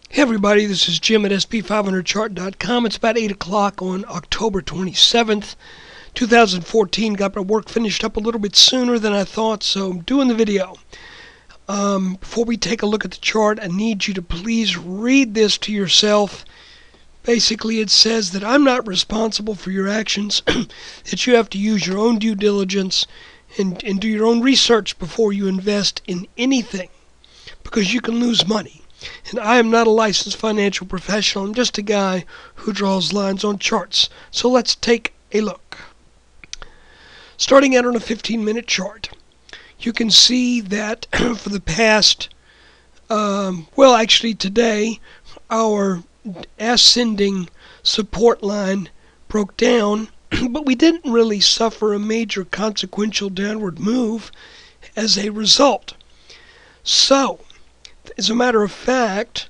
Hey everybody, this is Jim at SP500chart.com. It's about 8 o'clock on October 27th, 2014. Got my work finished up a little bit sooner than I thought, so I'm doing the video. Before we take a look at the chart, I need you to please read this to yourself. Basically, it says that I'm not responsible for your actions, that you have to use your own due diligence and do your own research before you invest in anything, because you can lose money. And I am not a licensed financial professional. I'm just a guy who draws lines on charts. So let's take a look. Starting out on a 15-minute chart, you can see that for the past, today, our ascending support line broke down, but we didn't really suffer a major consequential downward move as a result. So, as a matter of fact,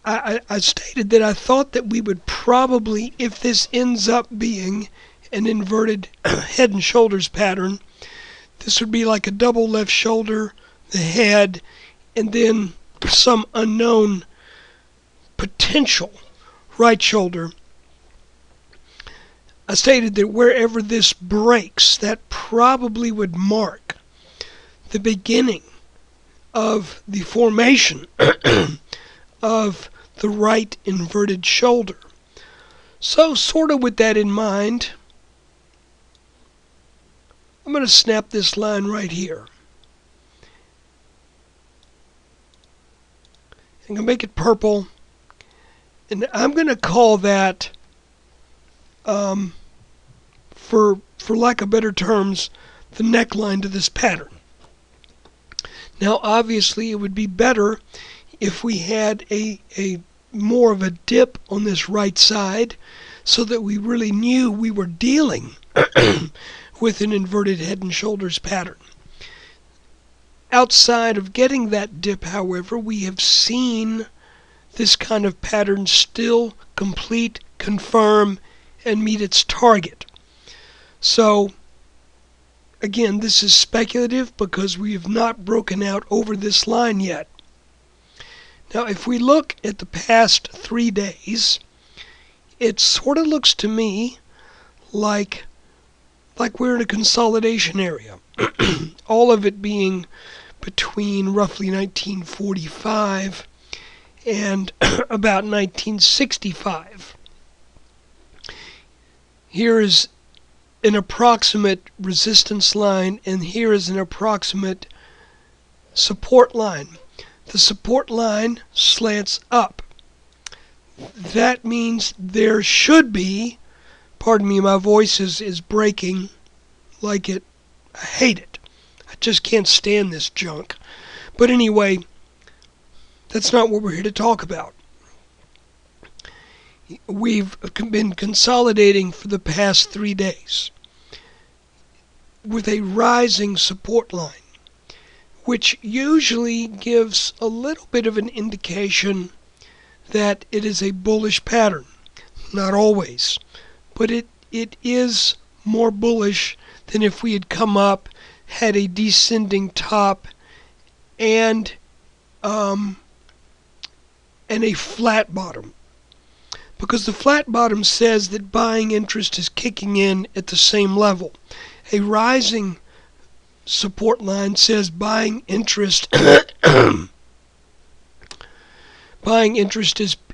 I stated that I thought that we would probably, if this ends up being an inverted head and shoulders pattern, this would be like a double left shoulder, the head, and then some unknown potential right shoulder. I stated that wherever this breaks, that probably would mark the beginning of the formation of the right inverted shoulder. So, sort of with that in mind, I'm going to snap this line right here. I'm going to make it purple, and I'm going to call that, for lack of better terms, the neckline to this pattern. Now, obviously, it would be better if we had a more of a dip on this right side so that we really knew we were dealing with an inverted head and shoulders pattern. Outside of getting that dip, however, we have seen this kind of pattern still complete, confirm, and meet its target. So, again, this is speculative because we have not broken out over this line yet. Now, if we look at the past 3 days, it sort of looks to me like we're in a consolidation area. All of it being between roughly 1945 and about 1965. Here is an approximate resistance line, and here is an approximate support line. The support line slants up. That means there should be, pardon me, my voice is breaking like it. I hate it. I just can't stand this junk. But anyway, that's not what we're here to talk about. We've been consolidating for the past 3 days with a rising support line, which usually gives a little bit of an indication that it is a bullish pattern. Not always, but it is more bullish than if we had come up, had a descending top, and a flat bottom. Because the flat bottom says that buying interest is kicking in at the same level. A rising support line says buying interest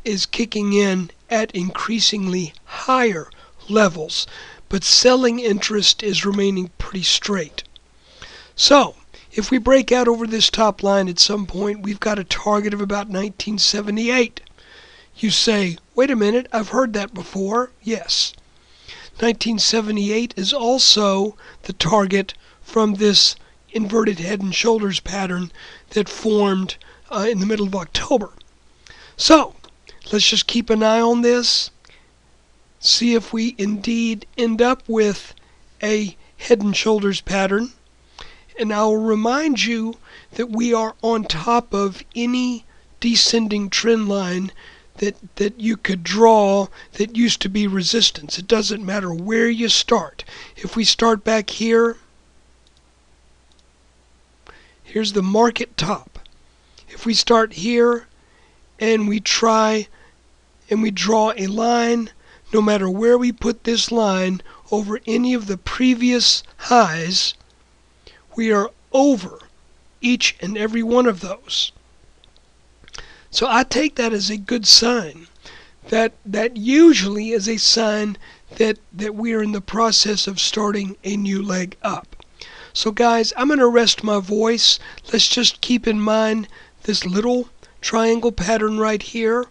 is kicking in at increasingly higher levels, but selling interest is remaining pretty straight. So, if we break out over this top line at some point, we've got a target of about 1978. You say, wait a minute, I've heard that before. Yes. 1978 is also the target from this inverted head and shoulders pattern that formed in the middle of October. So, let's just keep an eye on this. See if we indeed end up with a head and shoulders pattern. And I'll remind you that we are on top of any descending trend line that you could draw that used to be resistance. It doesn't matter where you start. If we start back here, here's the market top. If we start here and we try and we draw a line. No matter where we put this line over any of the previous highs, we are over each and every one of those. So I take that as a good sign. That usually is a sign that we are in the process of starting a new leg up. So guys, I'm going to rest my voice. Let's just keep in mind this little triangle pattern right here.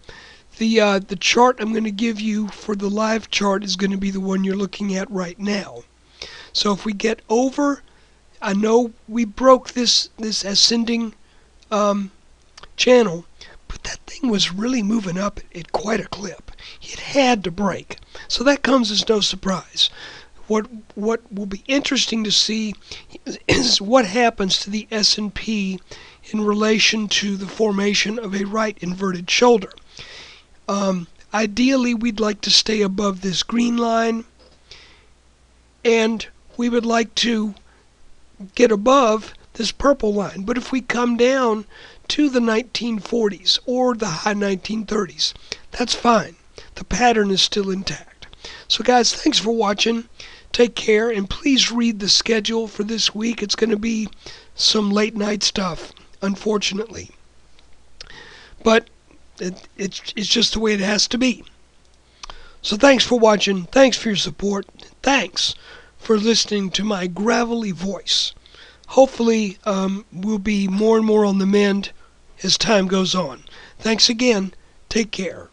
The chart I'm going to give you for the live chart is going to be the one you're looking at right now. So if we get over, I know we broke this ascending channel, but that thing was really moving up at quite a clip. It had to break. So that comes as no surprise. What will be interesting to see is what happens to the S&P in relation to the formation of a right inverted shoulder. Ideally, we'd like to stay above this green line, and we would like to get above this purple line. But if we come down to the 1940s or the high 1930s, that's fine. The pattern is still intact. So guys, thanks for watching. Take care, and please read the schedule for this week. It's going to be some late night stuff, unfortunately. But it's just the way it has to be. So thanks for watching. Thanks for your support. Thanks for listening to my gravelly voice. Hopefully we'll be more and more on the mend as time goes on. Thanks again. Take care.